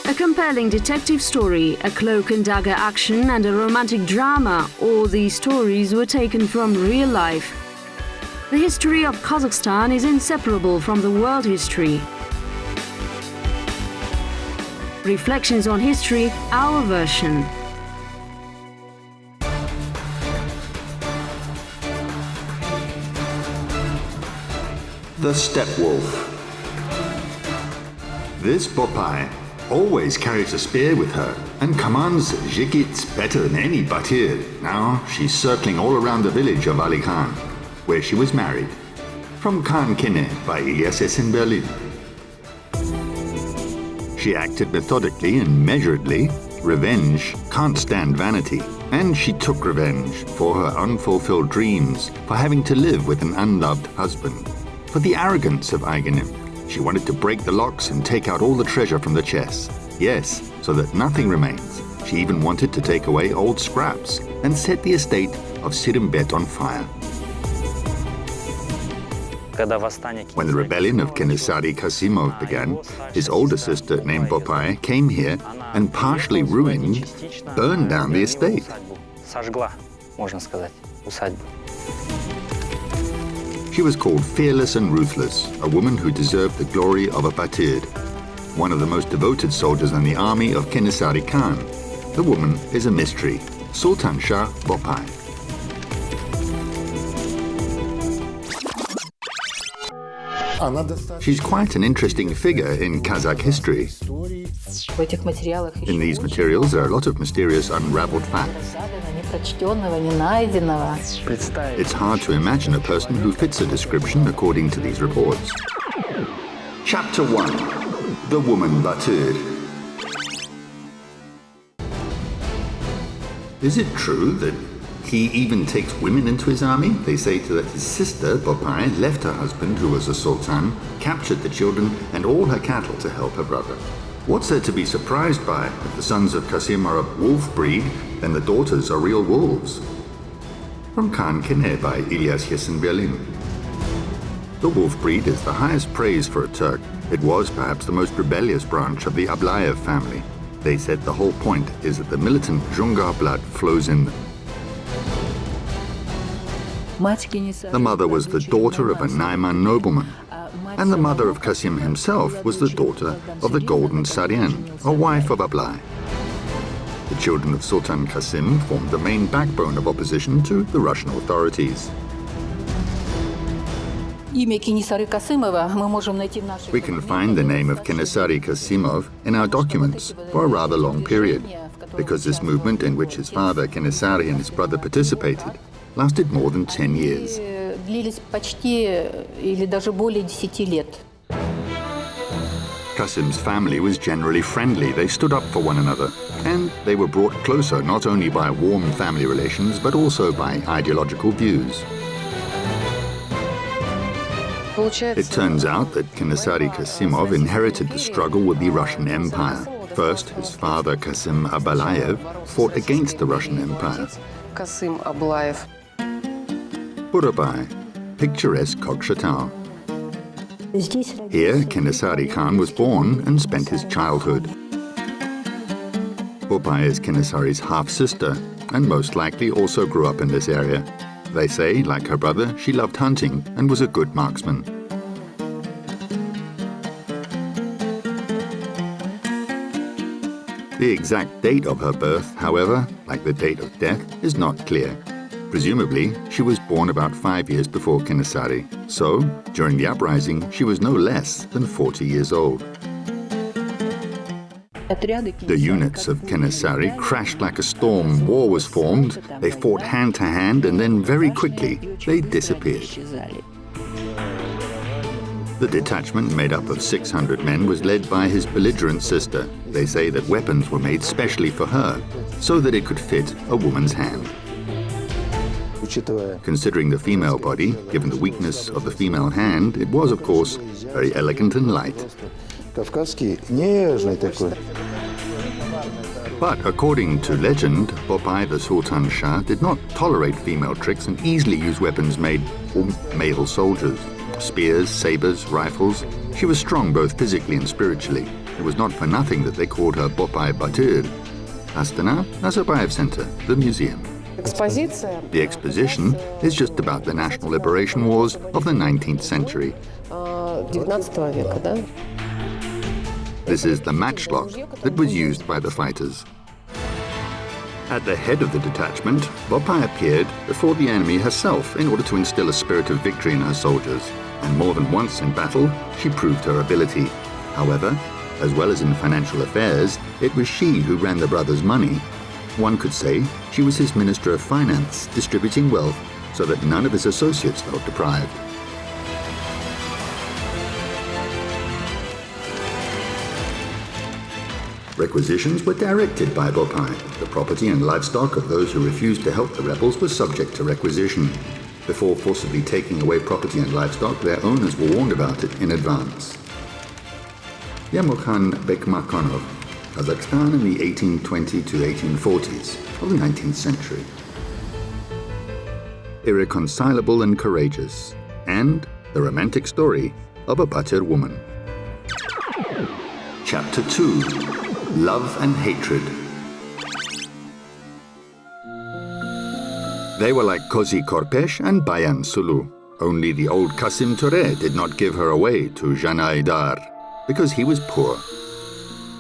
A compelling detective story, a cloak and dagger action, and a romantic drama, all these stories were taken from real life. The history of Kazakhstan is inseparable from the world history. Reflections on history, our version. The steppe wolf. This Bopay always carries a spear with her and commands dzhigits better than any batyr. Now she's circling all around the village of Vali Khan, where she was married. From Khan Kene by Ilyas Esenberlin. She acted methodically and measuredly. Revenge can't stand vanity, and she took revenge for her unfulfilled dreams, for having to live with an unloved husband, for the arrogance of Eigenim. She wanted to break the locks and take out all the treasure from the chests. Yes, so that nothing remains. She even wanted to take away old scraps and set the estate of Sirimbet on fire. When the rebellion of Kenesary Khan began, his older sister named Bopay came here and partially ruined, burned down the estate. She was called fearless and ruthless, a woman who deserved the glory of a batyr, one of the most devoted soldiers in the army of Kenesary Khan. The woman is a mystery, Sultansha Bopay. She's quite an interesting figure in Kazakh history. In these materials, there are a lot of mysterious, unraveled facts. It's hard to imagine a person who fits a description according to these reports. Chapter 1. The woman-batyr. Is it true that he even takes women into his army? They say that his sister, Bopay, left her husband, who was a sultan, captured the children and all her cattle to help her brother. What's there to be surprised by? If the sons of Qasim are of wolf breed, then the daughters are real wolves. From Khan Kene by Ilyas Esenberlin. The wolf breed is the highest praise for a Turk. It was perhaps the most rebellious branch of the Ablayev family. They said the whole point is that the militant Jungar blood flows in them. The mother was the daughter of a Naiman nobleman, and the mother of Qasim himself was the daughter of the Golden Saryan, a wife of Ablai. The children of Sultan Qasim formed the main backbone of opposition to the Russian authorities. We can find the name of Kenesary Khan in our documents for a rather long period, because this movement, in which his father Kenesary and his brother participated, lasted more than 10 years. Qasim's family was generally friendly. They stood up for one another, and they were brought closer not only by warm family relations, but also by ideological views. It turns out that Kenesary Khan inherited the struggle with the Russian Empire. First, his father Qasim Abalayev fought against the Russian Empire. Burabay, picturesque Kokshetau. Here, Kenesary Khan was born and spent his childhood. Bopay is Kenesary's half-sister, and most likely also grew up in this area. They say, like her brother, she loved hunting and was a good marksman. The exact date of her birth, however, like the date of death, is not clear. Presumably, she was born about 5 years before Kenesary, so during the uprising, she was no less than 40 years old. The units of Kenesary crashed like a storm. War was formed, they fought hand to hand, and then very quickly, they disappeared. The detachment, made up of 600 men, was led by his belligerent sister. They say that weapons were made specially for her, so that it could fit a woman's hand. Considering the female body, given the weakness of the female hand, it was, of course, very elegant and light. But according to legend, Bopay the Sultansha did not tolerate female tricks and easily used weapons made for male soldiers. Spears, sabers, rifles. She was strong both physically and spiritually. It was not for nothing that they called her Bopay-batyr. Astana, Nazarbayev Center, the museum. The exposition is just about the national liberation wars of the 19th century. This is the matchlock that was used by the fighters. At the head of the detachment, Bopay appeared before the enemy herself in order to instill a spirit of victory in her soldiers, and more than once in battle, she proved her ability. However, as well as in financial affairs, it was she who ran the brothers' money. One could say she was his Minister of Finance, distributing wealth so that none of his associates felt deprived. Requisitions were directed by Bopay. The property and livestock of those who refused to help the rebels was subject to requisition. Before forcibly taking away property and livestock, their owners were warned about it in advance. Yemukan Bekmakonov, Kazakhstan in the 1820 to 1840s of the 19th century. Irreconcilable and courageous, and the romantic story of a batyr woman. Chapter 2. Love and Hatred. They were like Kozi Korpesh and Bayan Sulu. Only the old Kasim Ture did not give her away to Janaidar, because he was poor.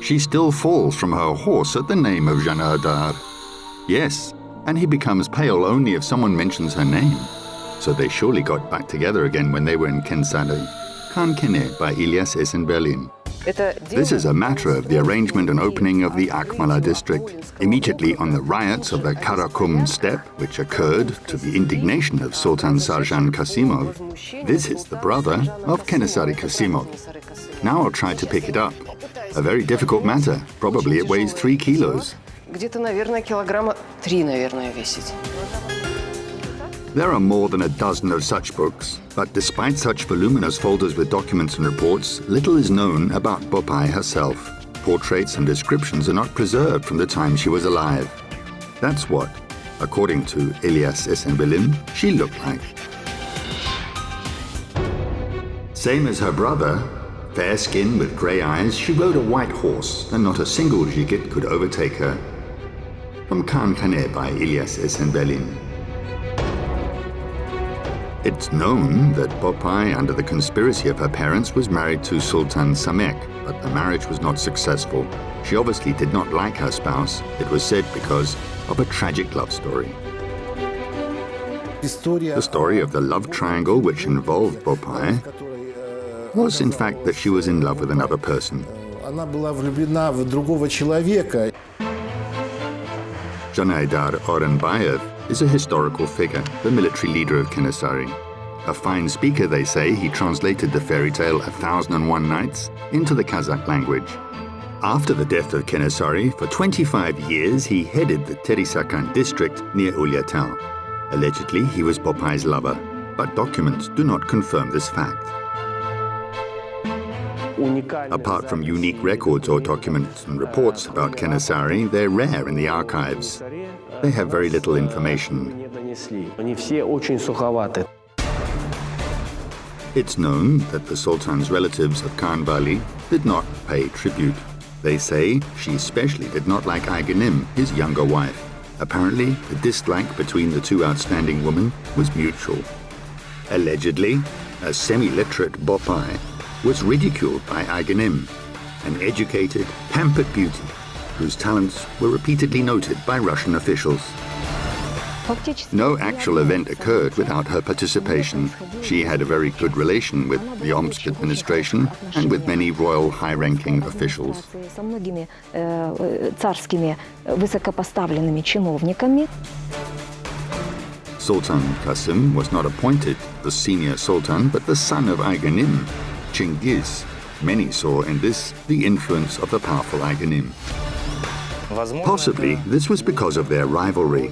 She still falls from her horse at the name of Janaidar. Yes, and he becomes pale only if someone mentions her name. So they surely got back together again when they were in Kenesary Khan Kene by Ilyas Esenberlin. This is a matter of the arrangement and opening of the Akmala district. Immediately on the riots of the Karakum steppe, which occurred to the indignation of Sultan Sarjan Kasimov, this is the brother of Kenesary Kasimov. Now I'll try to pick it up. A very difficult matter. Probably it weighs 3 kilos. There are more than a dozen of such books, but despite such voluminous folders with documents and reports, little is known about Bopay herself. Portraits and descriptions are not preserved from the time she was alive. That's what, according to Ilyas Esenberlin, she looked like. Same as her brother, fair skin with grey eyes, she rode a white horse, and not a single dzhigit could overtake her. From Khan Kene by Ilyas Esenberlin. It's known that Bopay, under the conspiracy of her parents, was married to Sultan Samek, but the marriage was not successful. She obviously did not like her spouse. It was said because of a tragic love story. The story of the love triangle which involved Bopay was in fact that she was in love with another person. Janaidar Orenbayev is a historical figure, the military leader of Kenesary. A fine speaker, they say, he translated the fairy tale 1001 Nights into the Kazakh language. After the death of Kenesary, for 25 years he headed the Terisakan district near Ulyatal. Allegedly, he was Bopay's lover, but documents do not confirm this fact. Apart from unique records or documents and reports about Kenesary, they're rare in the archives. They have very little information. It's known that the Sultan's relatives of Khan Vali did not pay tribute. They say she especially did not like Aigenim, his younger wife. Apparently, the dislike between the two outstanding women was mutual. Allegedly, a semi-literate Bopay was ridiculed by Aigenim, an educated, pampered beauty whose talents were repeatedly noted by Russian officials. No actual event occurred without her participation. She had a very good relation with the Omsk administration and with many royal high-ranking officials. Sultan Qasim was not appointed the senior sultan, but the son of Aigenim, Chingiz. Many saw in this the influence of the powerful Aigenim. Possibly this was because of their rivalry.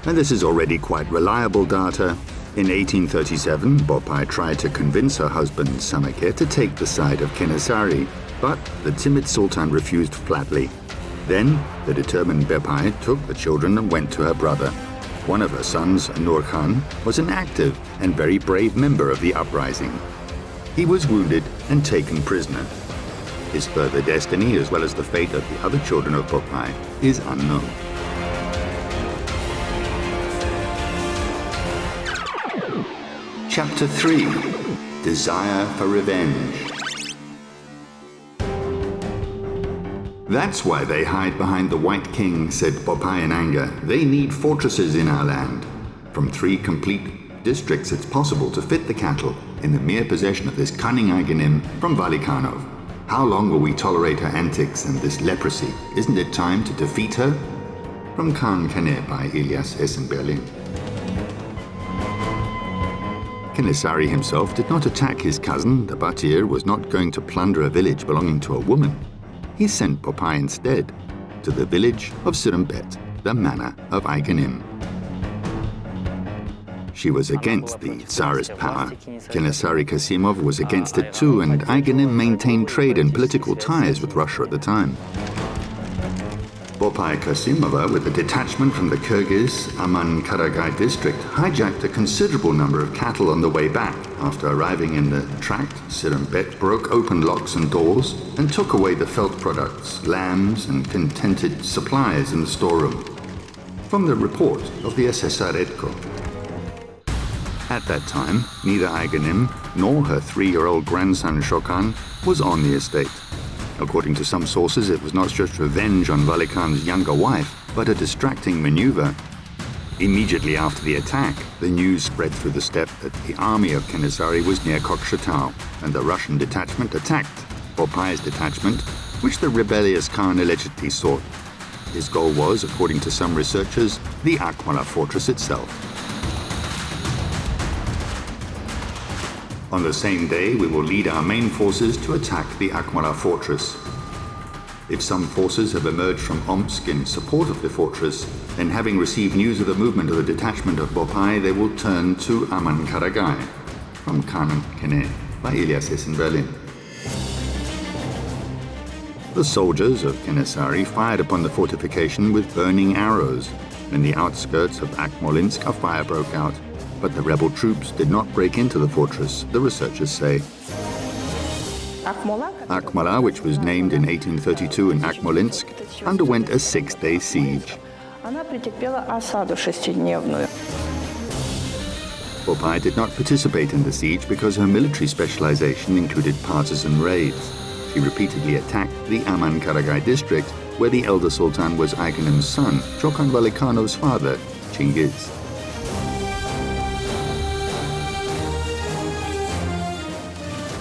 And this is already quite reliable data. In 1837, Bopay tried to convince her husband Samakeh to take the side of Kenesary, but the timid sultan refused flatly. Then, the determined Bopay took the children and went to her brother. One of her sons, Nur Khan, was an active and very brave member of the uprising. He was wounded and taken prisoner, His further destiny, as well as the fate of the other children of Bopay, is unknown. Chapter 3. Desire for Revenge. That's why they hide behind the White King, said Bopay in anger. They need fortresses in our land. From 3 complete districts it's possible to fit the cattle in the mere possession of this cunning Aigenim from Vali Khan. How long will we tolerate her antics and this leprosy? Isn't it time to defeat her? From Khan Kene by Ilyas Esenberlin. Kenesary himself did not attack his cousin. The Batyr was not going to plunder a village belonging to a woman. He sent Bopay instead to the village of Steppe, the manor of Aigenim. She was against the Tsarist power. Kenesary Kasimov was against it too, and Aigenim maintained trade and political ties with Russia at the time. Bopay Kasimova, with a detachment from the Kyrgyz Aman-Karagai district, hijacked a considerable number of cattle on the way back. After arriving in the tract, Steppe broke open locks and doors and took away the felt products, lambs and contented supplies in the storeroom. From the report of the SSR Edko. At that time, neither Aigenim nor her 3-year-old grandson Shokan was on the estate. According to some sources, it was not just revenge on Vali Khan's younger wife, but a distracting maneuver. Immediately after the attack, the news spread through the steppe that the army of Kenesary was near Kokshetau, and the Russian detachment attacked Bopay's detachment, which the rebellious Khan allegedly sought. His goal was, according to some researchers, the Akmara fortress itself. On the same day, we will lead our main forces to attack the Akmara fortress. If some forces have emerged from Omsk in support of the fortress, then having received news of the movement of the detachment of Bopay, they will turn to Aman-Karagai. From Khan Kene by Ilyas Esenberlin. The soldiers of Kenesary fired upon the fortification with burning arrows. In the outskirts of Akmolinsk, a fire broke out. But the rebel troops did not break into the fortress, the researchers say. Akmara, which was named in 1832 in Akmolinsk, underwent a 6-day siege. Bopay did not participate in the siege because her military specialization included partisan raids. She repeatedly attacked the Aman-Karagai district, where the elder sultan was Aigenim's son, Shokan Vali Khanov's father, Chingiz.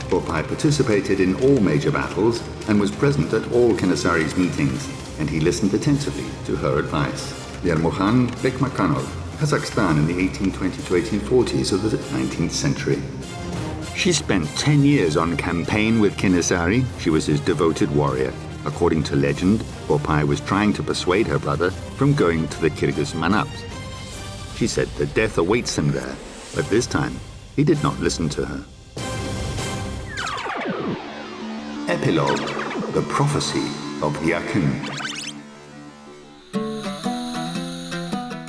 Bopay participated in all major battles and was present at all Kenesary's meetings, and he listened attentively to her advice. Yermokhan Bekmakanov, Kazakhstan in the 1820 to 1840s of the 19th century. She spent 10 years on campaign with Kenesary. She was his devoted warrior. According to legend, Bopay was trying to persuade her brother from going to the Kyrgyz Manaps. She said that death awaits him there, but this time he did not listen to her. Epilogue: The Prophecy of the Akin.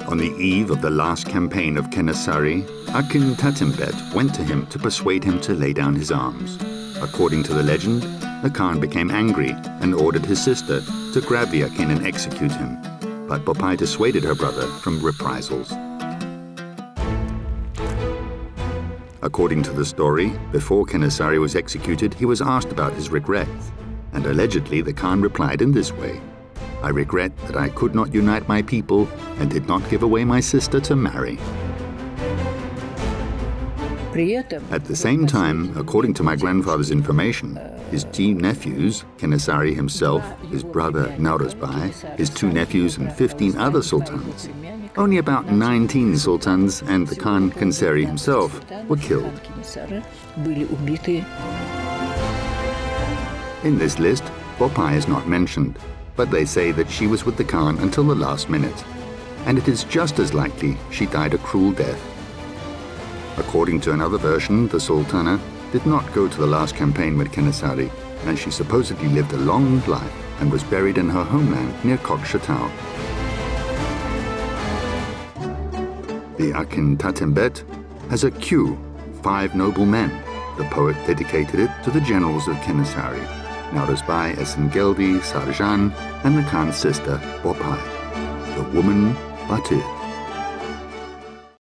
On the eve of the last campaign of Kenesary, Akin Tatimbet went to him to persuade him to lay down his arms. According to the legend, the Khan became angry and ordered his sister to grab the Akin and execute him, but Bopay dissuaded her brother from reprisals. According to the story, before Kenesary was executed, he was asked about his regrets, and allegedly the Khan replied in this way: "I regret that I could not unite my people and did not give away my sister to marry." At the same time, according to my grandfather's information, his 2 nephews, Kenesary himself, his brother Nauruzbay, his 2 nephews and 15 other sultans, only about 19 sultans and the Khan Kenesary himself were killed. In this list, Bopay is not mentioned, but they say that she was with the Khan until the last minute, and it is just as likely she died a cruel death. According to another version, the Sultana did not go to the last campaign with Kenesary, and she supposedly lived a long life and was buried in her homeland near Kokshetau. The Akin Tatimbet has a Q, 5 noble men. The poet dedicated it to the generals of Kenesary. Nauruzbai Esengeldi Sarjan, and the Khan's sister Bopay, the woman-batyr.